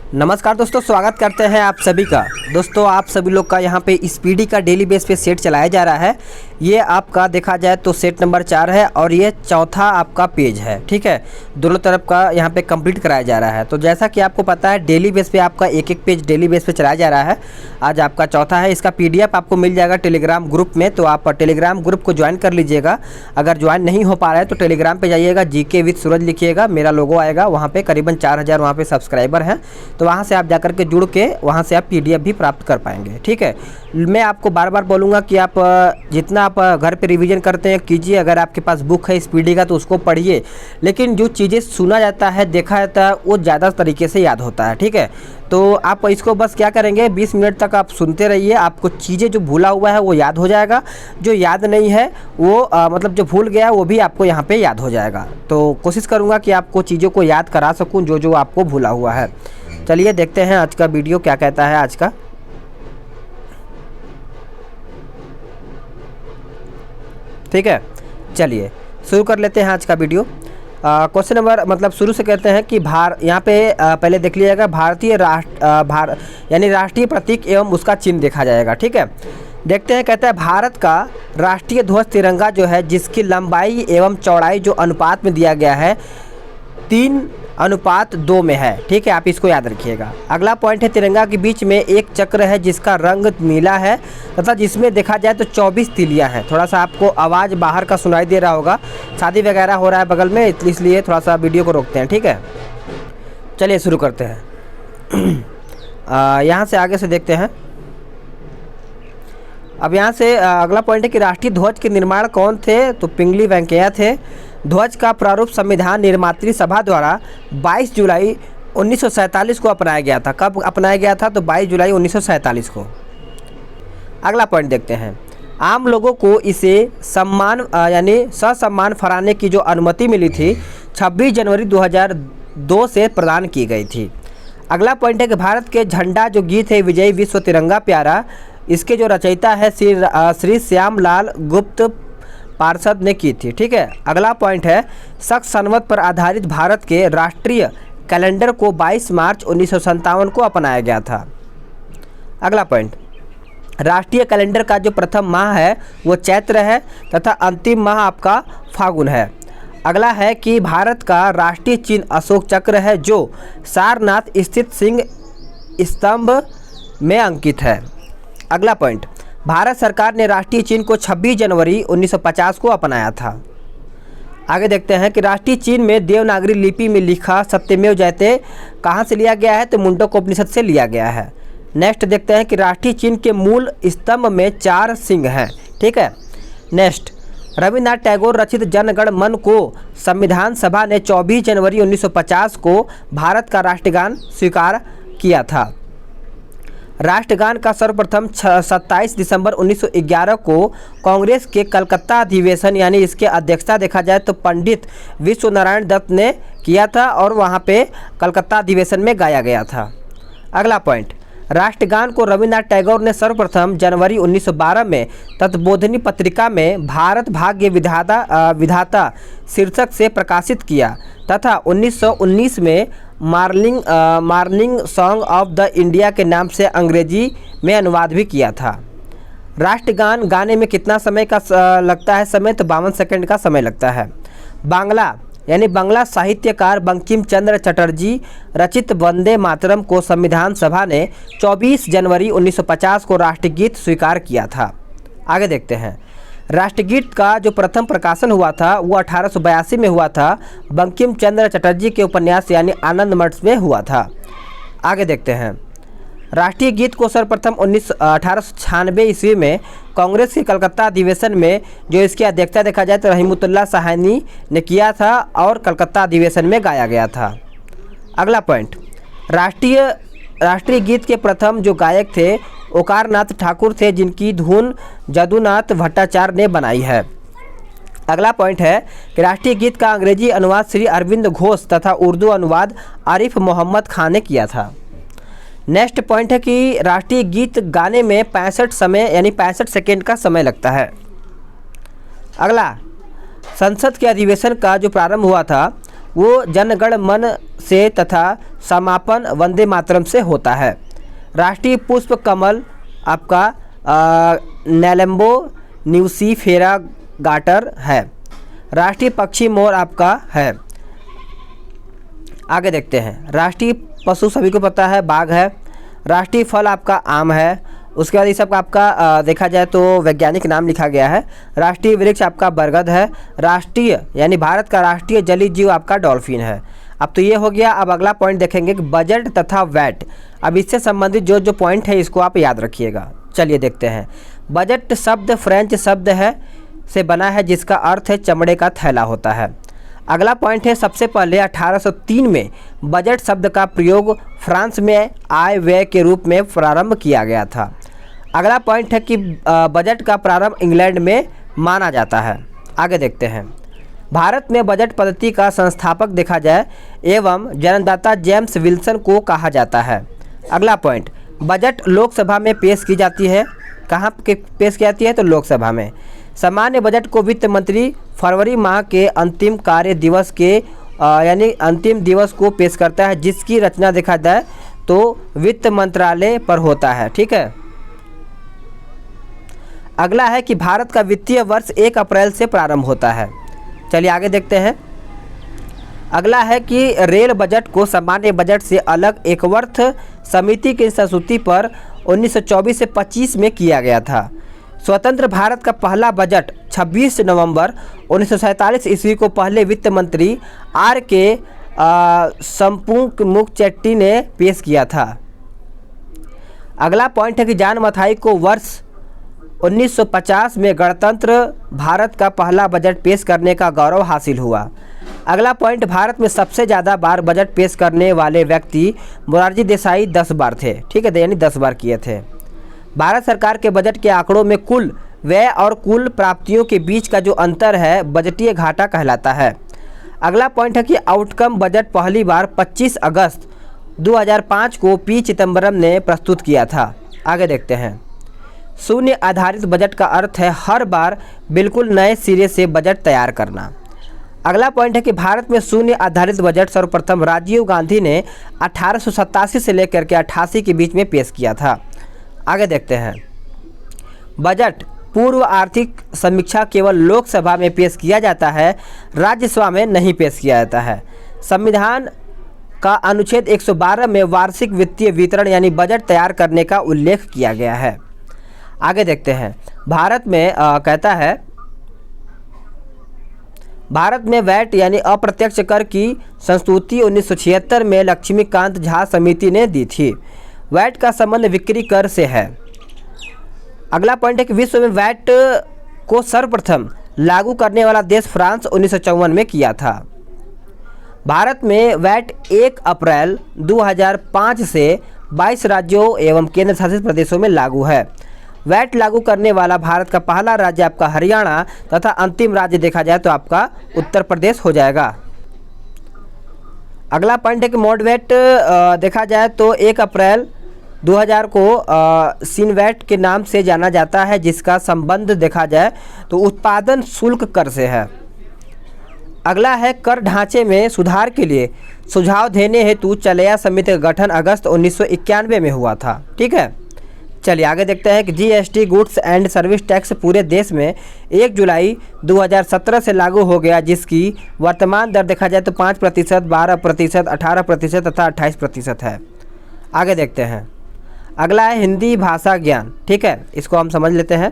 नमस्कार दोस्तों, स्वागत करते हैं आप सभी का। दोस्तों आप सभी लोग का यहाँ पे स्पीडी का डेली बेस पे सेट चलाया जा रहा है। ये आपका देखा जाए तो सेट नंबर 4 है और ये चौथा आपका पेज है। ठीक है, दोनों तरफ का यहाँ पे कंप्लीट कराया जा रहा है। तो जैसा कि आपको पता है डेली बेस पे आपका एक एक पेज डेली बेस पे चलाया जा रहा है। आज आपका चौथा है। इसका PDF आपको मिल जाएगा टेलीग्राम ग्रुप में, तो आप टेलीग्राम ग्रुप को ज्वाइन कर लीजिएगा। अगर ज्वाइन नहीं हो पा रहा है तो टेलीग्राम पर जाइएगा, GK विद सूरज लिखिएगा, मेरा लोगो आएगा। वहाँ पर करीबन 4000 वहाँ पर सब्सक्राइबर हैं, तो वहाँ से आप जाकर के जुड़ के वहाँ से आप PDF भी प्राप्त कर पाएंगे। ठीक है, मैं आपको बार बार बोलूँगा कि आप जितना आप घर पे रिवीजन करते हैं कीजिए। अगर आपके पास बुक है स्पीडी का तो उसको पढ़िए, लेकिन जो चीज़ें सुना जाता है देखा जाता है वो ज़्यादा तरीके से याद होता है। ठीक है, तो आप इसको बस क्या करेंगे, 20 मिनट तक आप सुनते रहिए। आपको चीज़ें जो भूला हुआ है वो याद हो जाएगा, जो याद नहीं है वो मतलब जो भूल गया वो भी आपको यहाँ पे याद हो जाएगा। तो कोशिश करूँगा कि आपको चीज़ों को याद करा सकूँ जो जो आपको भूला हुआ है। चलिए देखते हैं आज का वीडियो क्या कहता है आज का। ठीक है, चलिए शुरू कर लेते हैं आज का वीडियो। क्वेश्चन नंबर मतलब शुरू से कहते हैं कि यहाँ पे पहले देख लीजिएगा भारतीय यानी राष्ट्रीय प्रतीक एवं उसका चिन्ह देखा जाएगा। ठीक है, देखते हैं। कहता है भारत का राष्ट्रीय ध्वज तिरंगा जो है जिसकी लंबाई एवं चौड़ाई जो अनुपात में दिया गया है 3:2 में है। ठीक है, आप इसको याद रखिएगा। अगला पॉइंट है तिरंगा के बीच में एक चक्र है जिसका रंग नीला है तथा जिसमें देखा जाए तो 24 तिलियां हैं। थोड़ा सा आपको आवाज़ बाहर का सुनाई दे रहा होगा, शादी वगैरह हो रहा है बगल में, इसलिए थोड़ा सा वीडियो को रोकते हैं। ठीक है, चलिए शुरू करते हैं। यहाँ से आगे से देखते हैं। अब यहाँ से अगला पॉइंट है कि राष्ट्रीय ध्वज के निर्माण कौन थे, तो पिंगली वेंकैया थे। ध्वज का प्रारूप संविधान निर्मात्री सभा द्वारा 22 जुलाई 1947 को अपनाया गया था। कब अपनाया गया था, तो 22 जुलाई 1947 को। अगला पॉइंट देखते हैं। आम लोगों को इसे सम्मान यानी ससम्मान फहराने की जो अनुमति मिली थी 26 जनवरी 2002 से प्रदान की गई थी। अगला पॉइंट है कि भारत के झंडा जो गीत है विजय विश्व तिरंगा प्यारा, इसके जो रचयिता है श्री श्याम लाल गुप्त पार्षद ने की थी। ठीक है, अगला पॉइंट है शक संवत पर आधारित भारत के राष्ट्रीय कैलेंडर को 22 मार्च 1957 को अपनाया गया था। अगला पॉइंट, राष्ट्रीय कैलेंडर का जो प्रथम माह है वो चैत्र है तथा अंतिम माह आपका फागुन है। अगला है कि भारत का राष्ट्रीय चिन्ह अशोक चक्र है जो सारनाथ स्थित सिंह स्तंभ में अंकित है। अगला पॉइंट, भारत सरकार ने राष्ट्रीय चिन्ह को 26 जनवरी 1950 को अपनाया था। आगे देखते हैं कि राष्ट्रीय चिन्ह में देवनागरी लिपि में लिखा सत्यमेव जयते कहाँ से लिया गया है, तो मुंडकोपनिषद से लिया गया है। नेक्स्ट देखते हैं कि राष्ट्रीय चिन्ह के मूल स्तंभ में 4 सिंह हैं। ठीक है, नेक्स्ट, रविन्द्रनाथ टैगोर रचित जनगण मन को संविधान सभा ने 24 जनवरी 1950 को भारत का राष्ट्रगान स्वीकार किया था। राष्ट्रगान का सर्वप्रथम 27 दिसंबर 1911 को कांग्रेस के कलकत्ता अधिवेशन यानी इसके अध्यक्षता देखा जाए तो पंडित विश्व नारायण दत्त ने किया था और वहां पे कलकत्ता अधिवेशन में गाया गया था। अगला पॉइंट, राष्ट्रगान को रविन्द्रनाथ टैगोर ने सर्वप्रथम जनवरी 1912 में तत्बोधिनी पत्रिका में भारत भाग्य विधाता शीर्षक से प्रकाशित किया तथा 1919 में morning song of the India के नाम से अंग्रेजी में अनुवाद भी किया था। राष्ट्रगान गाने में कितना समय का लगता है समय, तो 52 सेकंड का समय लगता है। बांग्ला यानी बांग्ला साहित्यकार बंकिम चंद्र चटर्जी रचित वंदे मातरम को संविधान सभा ने 24 जनवरी 1950 को राष्ट्रगीत स्वीकार किया था। आगे देखते हैं। राष्ट्रगीत का जो प्रथम प्रकाशन हुआ था वो 1882 में हुआ था, बंकिम चंद्र चटर्जी के उपन्यास यानी आनंद मठ में हुआ था। आगे देखते हैं। राष्ट्रीय गीत को सर्वप्रथम 1896 ईस्वी में कांग्रेस के कलकत्ता अधिवेशन में जो इसकी अध्यक्षता देखा जाए तो रहीमतुल्लाह साहनी ने किया था और कलकत्ता अधिवेशन में गाया गया था। अगला पॉइंट, राष्ट्रीय गीत के प्रथम जो गायक थे ओकारनाथ ठाकुर थे जिनकी धुन जदुनाथ भट्टाचार्य ने बनाई है। अगला पॉइंट है कि राष्ट्रीय गीत का अंग्रेजी अनुवाद श्री अरविंद घोष तथा उर्दू अनुवाद आरिफ मोहम्मद खान ने किया था। नेक्स्ट पॉइंट है कि राष्ट्रीय गीत गाने में 65 सेकेंड का समय लगता है। अगला, संसद के अधिवेशन का जो प्रारंभ हुआ था वो जनगण मन से तथा समापन वंदे मातरम से होता है। राष्ट्रीय पुष्प कमल आपका नेलेम्बो न्यूसीफेरा गाटर है। राष्ट्रीय पक्षी मोर आपका है। आगे देखते हैं। राष्ट्रीय पशु सभी को पता है बाघ है। राष्ट्रीय फल आपका आम है। उसके बाद ये सब आपका देखा जाए तो वैज्ञानिक नाम लिखा गया है। राष्ट्रीय वृक्ष आपका बरगद है। राष्ट्रीय यानी भारत का राष्ट्रीय जलीय जीव आपका डॉल्फिन है। अब तो ये हो गया। अब अगला पॉइंट देखेंगे कि बजट तथा वैट। अब इससे संबंधित जो जो पॉइंट है इसको आप याद रखिएगा। चलिए देखते हैं। बजट शब्द फ्रेंच शब्द है से बना है जिसका अर्थ है चमड़े का थैला होता है। अगला पॉइंट है सबसे पहले 1803 में बजट शब्द का प्रयोग फ्रांस में आय व्यय के रूप में प्रारंभ किया गया था। अगला पॉइंट है कि बजट का प्रारंभ इंग्लैंड में माना जाता है। आगे देखते हैं। भारत में बजट पद्धति का संस्थापक देखा जाए एवं जन्मदाता जेम्स विल्सन को कहा जाता है। अगला पॉइंट, बजट लोकसभा में पेश की जाती है। कहाँ पे पेश की जाती है? तो लोकसभा में। सामान्य बजट को वित्त मंत्री फरवरी माह के अंतिम कार्य दिवस के यानी अंतिम दिवस को पेश करता है, जिसकी रचना देखा जाए तो वित्त मंत्रालय पर होता है। ठीक है। अगला है कि भारत का वित्तीय वर्ष 1 अप्रैल से प्रारंभ होता है। चलिए आगे देखते हैं। अगला है कि रेल बजट को सामान्य बजट से अलग एकवर्थ समिति की संस्तुति पर 1924 से 25 में किया गया था। स्वतंत्र भारत का पहला बजट 26 नवंबर 1947 ईस्वी को पहले वित्त मंत्री आर के संपुमुख चेट्टी ने पेश किया था। अगला पॉइंट है कि जॉन मथाई को वर्ष 1950 में गणतंत्र भारत का पहला बजट पेश करने का गौरव हासिल हुआ। अगला पॉइंट, भारत में सबसे ज़्यादा बार बजट पेश करने वाले व्यक्ति मोरारजी देसाई 10 बार थे। ठीक है, यानी 10 बार किए थे। भारत सरकार के बजट के आंकड़ों में कुल व्यय और कुल प्राप्तियों के बीच का जो अंतर है बजटीय घाटा कहलाता है। अगला पॉइंट है कि आउटकम बजट पहली बार 25 अगस्त 2005 को पी चिदम्बरम ने प्रस्तुत किया था। आगे देखते हैं। शून्य आधारित बजट का अर्थ है हर बार बिल्कुल नए सिरे से बजट तैयार करना। अगला पॉइंट है कि भारत में शून्य आधारित बजट सर्वप्रथम राजीव गांधी ने 1887 से लेकर के 88 के बीच में पेश किया था। आगे देखते हैं। बजट पूर्व आर्थिक समीक्षा केवल लोकसभा में पेश किया जाता है, राज्यसभा में नहीं पेश किया जाता है। संविधान का अनुच्छेद 112 में वार्षिक वित्तीय वितरण यानी बजट तैयार करने का उल्लेख किया गया है। आगे देखते हैं। भारत में कहता है भारत में वैट यानी अप्रत्यक्ष कर की संस्तुति 1976 में लक्ष्मीकांत झा समिति ने दी थी। वैट का संबंध बिक्री कर से है। अगला पॉइंट है कि विश्व में वैट को सर्वप्रथम लागू करने वाला देश फ्रांस 1954 में किया था। भारत में वैट 1 अप्रैल 2005 से 22 राज्यों एवं केंद्र शासित प्रदेशों में लागू है। वैट लागू करने वाला भारत का पहला राज्य आपका हरियाणा तथा अंतिम राज्य देखा जाए तो आपका उत्तर प्रदेश हो जाएगा। अगला पॉइंट है कि मॉडवेट देखा जाए तो 1 अप्रैल 2000 को सिनवैट के नाम से जाना जाता है, जिसका संबंध देखा जाए तो उत्पादन शुल्क कर से है। अगला है कर ढांचे में सुधार के लिए सुझाव देने हेतु चलैया समिति का गठन अगस्त 1991 में हुआ था। ठीक है, चलिए आगे देखते हैं कि GST goods and service tax पूरे देश में 1 जुलाई 2017 से लागू हो गया, जिसकी वर्तमान दर देखा जाए तो 5%, 12%, 18% तथा 28% है। आगे देखते हैं। अगला है हिंदी भाषा ज्ञान। ठीक है, इसको हम समझ लेते हैं।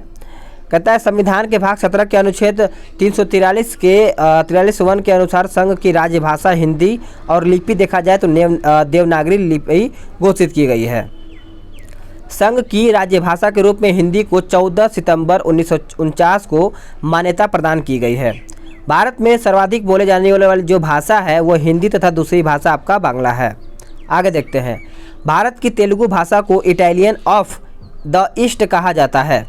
कहता है संविधान के भाग 17 के अनुच्छेद 343 के 43(1) के अनुसार संघ की राज्य भाषा हिंदी और लिपि देखा जाए तो देवनागरी लिपि घोषित की गई है। संघ की राज्य भाषा के रूप में हिंदी को 14 सितंबर 1949 को मान्यता प्रदान की गई है। भारत में सर्वाधिक बोले जाने वाली जो भाषा है वो हिंदी तथा दूसरी भाषा आपका बांग्ला है। आगे देखते हैं। भारत की तेलुगु भाषा को इटालियन ऑफ द ईस्ट कहा जाता है।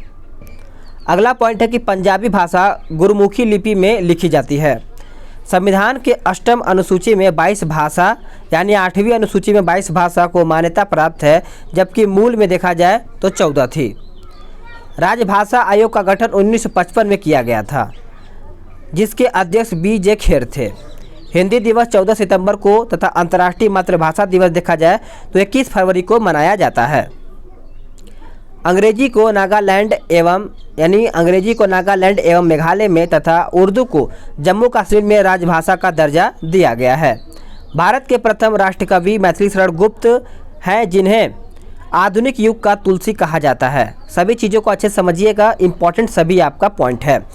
अगला पॉइंट है कि पंजाबी भाषा गुरमुखी लिपि में लिखी जाती है। संविधान के 8वीं अनुसूची में 22 भाषा यानी 8वीं अनुसूची में 22 भाषा को मान्यता प्राप्त है, जबकि मूल में देखा जाए तो 14 थी। राजभाषा आयोग का गठन 1955 में किया गया था, जिसके अध्यक्ष बी जे खेर थे। हिंदी दिवस 14 सितंबर को तथा अंतर्राष्ट्रीय मातृभाषा दिवस देखा जाए तो 21 फरवरी को मनाया जाता है। अंग्रेजी को नागालैंड एवं मेघालय में तथा उर्दू को जम्मू कश्मीर में राजभाषा का दर्जा दिया गया है। भारत के प्रथम राष्ट्रकवि मैथिली शरण गुप्त हैं, जिन्हें आधुनिक युग का तुलसी कहा जाता है। सभी चीज़ों को अच्छे से समझिएगा, इंपॉर्टेंट सभी आपका पॉइंट है।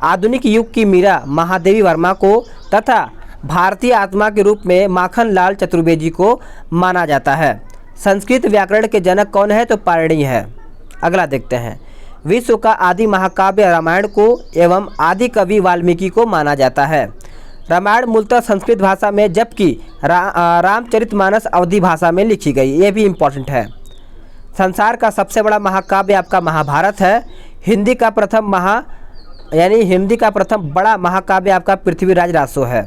आधुनिक युग की मीरा महादेवी वर्मा को तथा भारतीय आत्मा के रूप में माखन लाल चतुर्वेदी को माना जाता है। संस्कृत व्याकरण के जनक कौन है? तो पाणिनि है। अगला देखते हैं। विश्व का आदि महाकाव्य रामायण को एवं आदि कवि वाल्मीकि को माना जाता है। रामायण मूलतः संस्कृत भाषा में, जबकि रामचरितमानस अवधी भाषा में लिखी गई। ये भी इम्पोर्टेंट है। संसार का सबसे बड़ा महाकाव्य आपका महाभारत है। हिंदी का प्रथम बड़ा महाकाव्य आपका पृथ्वीराज रासो है।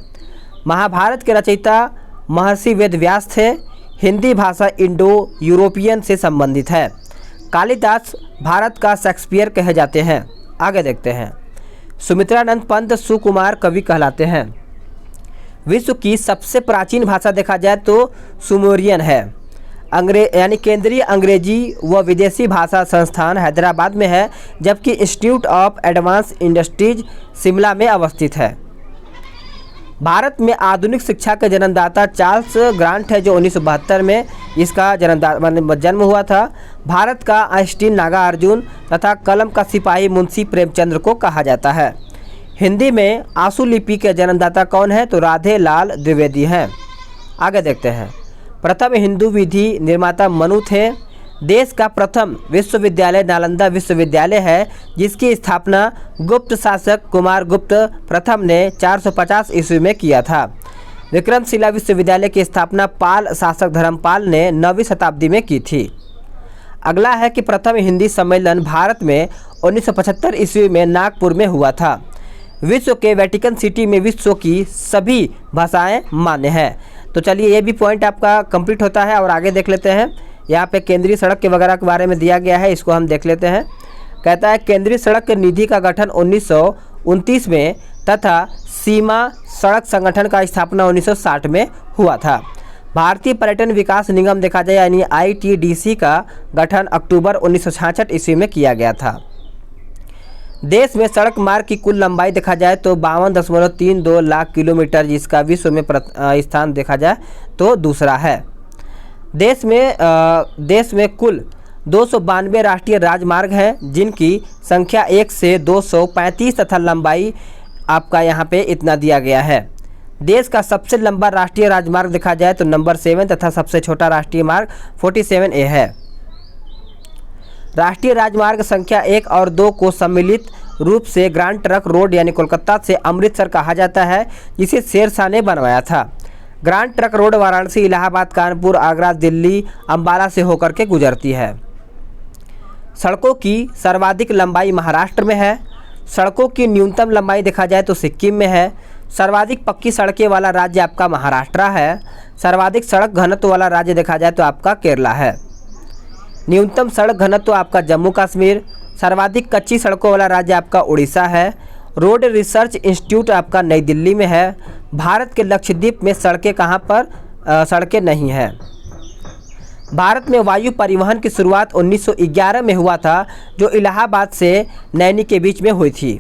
महाभारत के रचयिता महर्षि वेदव्यास थे। हिंदी भाषा इंडो यूरोपियन से संबंधित है। कालिदास भारत का शेक्सपियर कहे जाते हैं। आगे देखते हैं। सुमित्रानंद पंत सुकुमार कवि कहलाते हैं। विश्व की सबसे प्राचीन भाषा देखा जाए तो सुमेरियन है। केंद्रीय अंग्रेजी व विदेशी भाषा संस्थान हैदराबाद में है, जबकि institute of advance industries Shimla में अवस्थित है। भारत में आधुनिक शिक्षा के जन्मदाता चार्ल्स ग्रांट है, जो 1972 में इसका जन्म हुआ था। भारत का आइंस्टीन नागार्जुन तथा कलम का सिपाही मुंशी प्रेमचंद्र को कहा जाता है। हिंदी में आशु लिपि के जन्मदाता कौन है? तो राधे लाल द्विवेदी हैं। आगे देखते हैं। प्रथम हिंदू विधि निर्माता मनु थे। देश का प्रथम विश्वविद्यालय नालंदा विश्वविद्यालय है, जिसकी स्थापना गुप्त शासक कुमार गुप्त प्रथम ने 450 ईस्वी में किया था। विक्रमशिला विश्वविद्यालय की स्थापना पाल शासक धर्मपाल ने 9वीं शताब्दी में की थी। अगला है कि प्रथम हिंदी सम्मेलन भारत में 1975 ईस्वी में नागपुर में हुआ था। विश्व के वेटिकन सिटी में विश्व की सभी भाषाएं मान्य हैं। तो चलिए, ये भी पॉइंट आपका कंप्लीट होता है और आगे देख लेते हैं। यहाँ पे केंद्रीय सड़क के वगैरह के बारे में दिया गया है, इसको हम देख लेते हैं। कहता है केंद्रीय सड़क निधि का गठन 1929 में तथा सीमा सड़क संगठन का स्थापना 1960 में हुआ था। भारतीय पर्यटन विकास निगम देखा जाए यानी ITDC का गठन अक्टूबर 1966 ईस्वी में किया गया था। देश में सड़क मार्ग की कुल लंबाई देखा जाए तो 52.32 लाख किलोमीटर, जिसका विश्व में स्थान देखा जाए तो दूसरा है। देश में कुल 292 राष्ट्रीय राजमार्ग हैं, जिनकी संख्या 1 से 235 तथा लंबाई आपका यहाँ पे इतना दिया गया है। देश का सबसे लंबा राष्ट्रीय राजमार्ग देखा जाए तो नंबर 7 तथा सबसे छोटा राष्ट्रीय मार्ग 47A है। राष्ट्रीय राजमार्ग संख्या 1 और 2 को सम्मिलित रूप से ग्रैंड ट्रंक रोड यानी कोलकाता से अमृतसर कहा जाता है, जिसे शेरशाह ने बनवाया था। Grand trunk road Varanasi, Allahabad, Kanpur, Agra, Delhi, Ambala से होकर के गुजरती है। सड़कों की सर्वाधिक लंबाई महाराष्ट्र में है। सड़कों की न्यूनतम लंबाई देखा जाए तो सिक्किम में है। सर्वाधिक पक्की सड़कें वाला राज्य आपका महाराष्ट्र है। सर्वाधिक सड़क घनत्व वाला राज्य देखा जाए तो आपका केरला है। न्यूनतम सड़क घनत्व आपका जम्मू कश्मीर। सर्वाधिक कच्ची सड़कों वाला राज्य आपका उड़ीसा है। रोड रिसर्च इंस्टीट्यूट आपका नई दिल्ली में है। भारत के लक्षद्वीप में सड़कें कहाँ पर सड़कें नहीं हैं। भारत में वायु परिवहन की शुरुआत 1911 में हुआ था, जो इलाहाबाद से नैनी के बीच में हुई थी।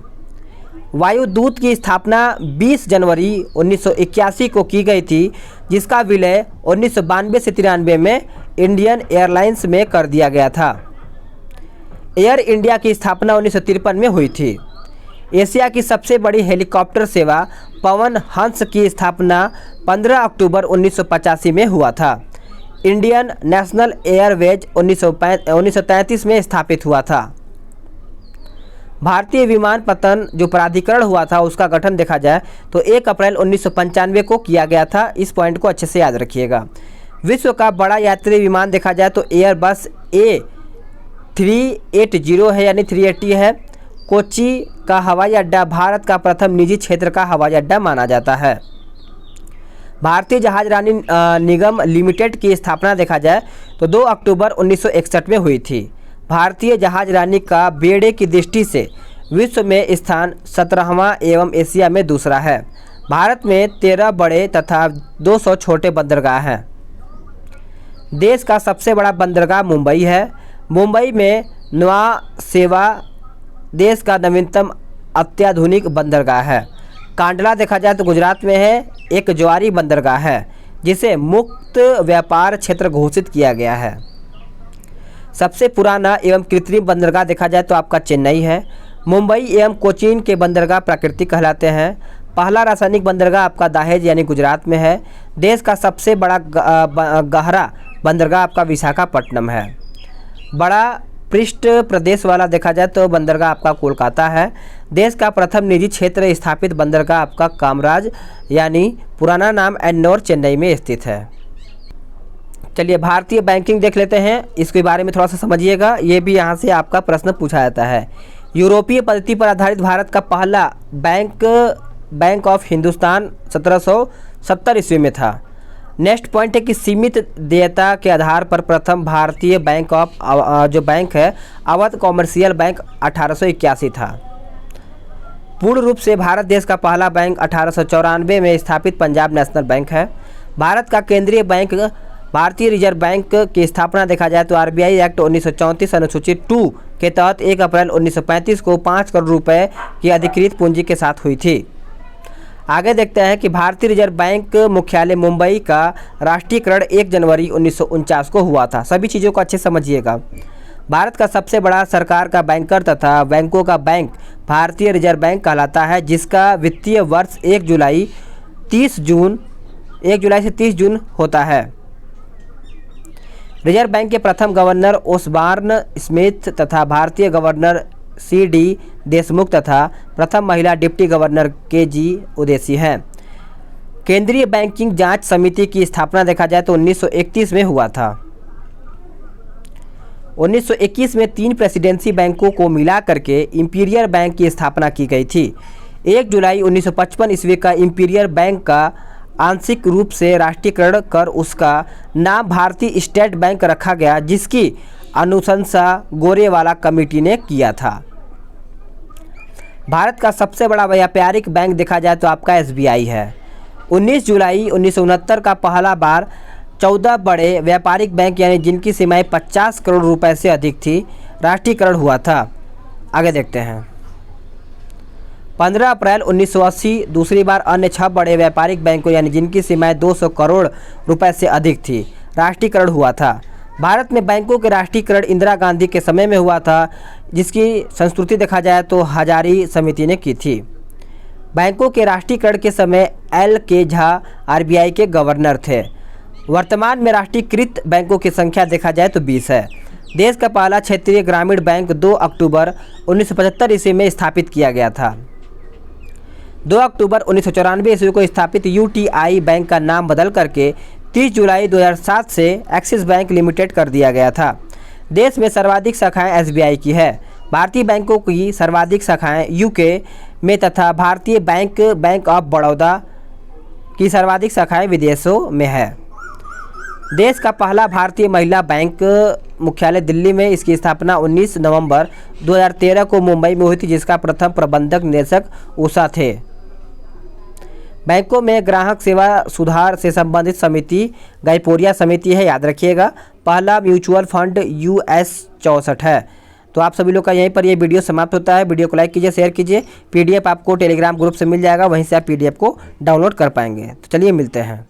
वायुदूत की स्थापना 20 जनवरी 1981 को की गई थी, जिसका विलय 1992 से 93 में इंडियन एयरलाइंस में कर दिया गया था। एयर इंडिया की स्थापना 1953 में हुई थी। एशिया की सबसे बड़ी हेलीकॉप्टर सेवा पवन हंस की स्थापना 15 अक्टूबर 1985 में हुआ था। इंडियन नेशनल एयरवेज 1933 में स्थापित हुआ था। भारतीय विमानपत्तन जो प्राधिकरण हुआ था उसका गठन देखा जाए तो 1 अप्रैल 1995 को किया गया था। इस पॉइंट को अच्छे से याद रखिएगा। विश्व का बड़ा यात्री विमान देखा जाए तो एयरबस A380 है यानी 380 है। कोच्चि का हवाई अड्डा भारत का प्रथम निजी क्षेत्र का हवाई अड्डा माना जाता है। भारतीय जहाजरानी निगम लिमिटेड की स्थापना देखा जाए तो 2 अक्टूबर 1961 में हुई थी। भारतीय जहाजरानी का बेड़े की दृष्टि से विश्व में स्थान 17वां एवं एशिया में दूसरा है। भारत में 13 बड़े तथा 200 छोटे बंदरगाह हैं। देश का सबसे बड़ा बंदरगाह मुंबई है। मुंबई में नवा सेवा देश का नवीनतम अत्याधुनिक बंदरगाह है। कांडला देखा जाए तो गुजरात में है, एक ज्वारी बंदरगाह है जिसे मुक्त व्यापार क्षेत्र घोषित किया गया है। सबसे पुराना एवं कृत्रिम बंदरगाह देखा जाए तो आपका चेन्नई है। मुंबई एवं कोचीन के बंदरगाह प्राकृतिक कहलाते हैं। पहला रासायनिक बंदरगाह आपका दाहेज यानी गुजरात में है। देश का सबसे बड़ा गहरा बंदरगाह आपका विशाखापट्टनम है। बड़ा पृष्ठ प्रदेश वाला देखा जाए तो बंदरगाह आपका कोलकाता है। देश का प्रथम निजी क्षेत्र स्थापित बंदरगाह आपका कामराज यानी पुराना नाम एन्नोर चेन्नई में स्थित है। चलिए भारतीय बैंकिंग देख लेते हैं, इसके बारे में थोड़ा सा समझिएगा, ये भी यहाँ से आपका प्रश्न पूछा जाता है। यूरोपीय पद्धति पर आधारित भारत का पहला बैंक ऑफ हिंदुस्तान 1770 ईस्वी में था। नेक्स्ट पॉइंट है कि सीमित देयता के आधार पर प्रथम भारतीय बैंक है अवध कॉमर्शियल बैंक 1881 था। पूर्ण रूप से भारत देश का पहला बैंक 1894 में स्थापित पंजाब नेशनल बैंक है। भारत का केंद्रीय बैंक भारतीय रिजर्व बैंक की स्थापना देखा जाए तो आरबीआई एक्ट 1934 अनुसूची 2 के तहत 1 अप्रैल 1935 को 5 करोड़ रुपए की अधिकृत पूंजी के साथ हुई थी। आगे देखते हैं कि भारतीय रिजर्व बैंक मुख्यालय मुंबई का राष्ट्रीयकरण 1 जनवरी 1949 को हुआ था। सभी चीज़ों को अच्छे समझिएगा। भारत का सबसे बड़ा सरकार का बैंकर तथा बैंकों का बैंक भारतीय रिजर्व बैंक कहलाता है, जिसका वित्तीय वर्ष 1 जुलाई से 30 जून होता है। रिजर्व बैंक के प्रथम गवर्नर ओसबॉर्न स्मिथ तथा भारतीय गवर्नर सी.डी. देशमुख तथा प्रथम महिला डिप्टी गवर्नर के.जी. उदेसी हैं। केंद्रीय बैंकिंग जांच समिति की स्थापना देखा जाए तो 1931 में हुआ था। 1921 में 3 प्रेसिडेंसी बैंकों को मिला करके इंपीरियल बैंक की स्थापना की गई थी। 1 जुलाई 1955 ईस्वी का इंपीरियल बैंक का आंशिक रूप से राष्ट्रीयकरण कर उसका नाम भारतीय स्टेट बैंक रखा गया, जिसकी अनुशंसा गोरेवाला कमेटी ने किया था। भारत का सबसे बड़ा व्यापारिक बैंक देखा जाए तो आपका एसबीआई है। 19 जुलाई 1969 का पहला बार 14 बड़े व्यापारिक बैंक यानी जिनकी सीमाएं 50 करोड़ रुपए से अधिक थी राष्ट्रीयकरण हुआ था। आगे देखते हैं। 15 अप्रैल 1980 दूसरी बार अन्य 6 बड़े व्यापारिक बैंकों यानी जिनकी सीमाएं 200 करोड़ रुपए से अधिक थी राष्ट्रीयकरण हुआ था। भारत में बैंकों के राष्ट्रीयकरण इंदिरा गांधी के समय में हुआ था, जिसकी संस्तुति देखा जाए तो हजारी समिति ने की थी। बैंकों के राष्ट्रीयकरण के समय L.K. झा आरबीआई के गवर्नर थे। वर्तमान में राष्ट्रीयकृत बैंकों की संख्या देखा जाए तो 20 है। देश का पहला क्षेत्रीय ग्रामीण बैंक 2 अक्टूबर 1975 ईस्वी में स्थापित किया गया था। 2 अक्टूबर 1994 ईस्वी को स्थापित यूटीआई बैंक का नाम बदल करके 30 जुलाई 2007 से एक्सिस बैंक लिमिटेड कर दिया गया था। देश में सर्वाधिक शाखाएं एसबीआई की है। भारतीय बैंकों की सर्वाधिक शाखाएं यूके में तथा भारतीय बैंक ऑफ बड़ौदा की सर्वाधिक शाखाएं विदेशों में है। देश का पहला भारतीय महिला बैंक मुख्यालय दिल्ली में, इसकी स्थापना 19 नवंबर 2013 को मुंबई में हुई थी, जिसका प्रथम प्रबंधक निदेशक उषा थे। बैंकों में ग्राहक सेवा सुधार से संबंधित समिति गाइपोरिया समिति है, याद रखिएगा। पहला म्यूचुअल फंड US 64 है। तो आप सभी लोग का यहीं पर ये वीडियो समाप्त होता है। वीडियो को लाइक कीजिए, शेयर कीजिए। PDF आपको टेलीग्राम ग्रुप से मिल जाएगा, वहीं से आप PDF को डाउनलोड कर पाएंगे। तो चलिए मिलते हैं।